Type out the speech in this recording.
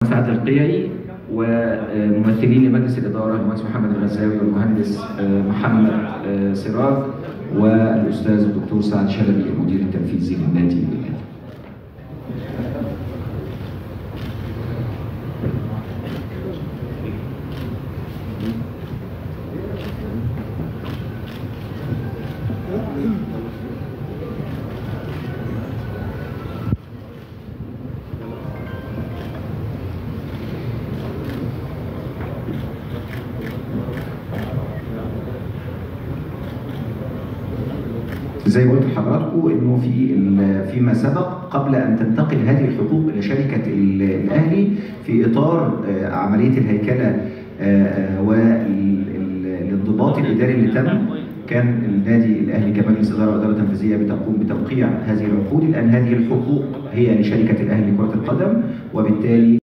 سعد القيعي وممثلين لمجلس الإدارة المهندس محمد الغزاوي والمهندس محمد سراج والأستاذ الدكتور سعد شلبي المدير التنفيذي للنادي الأهلي. زي ما قلت لحضراتكم انه فيما سبق قبل ان تنتقل هذه الحقوق الى شركه الاهلي في اطار عمليه الهيكله والانضباط الاداري اللي تم، كان النادي الاهلي كمجلس اداره واداره تنفيذيه بتقوم بتوقيع هذه العقود، لان هذه الحقوق هي لشركه الاهلي لكره القدم، وبالتالي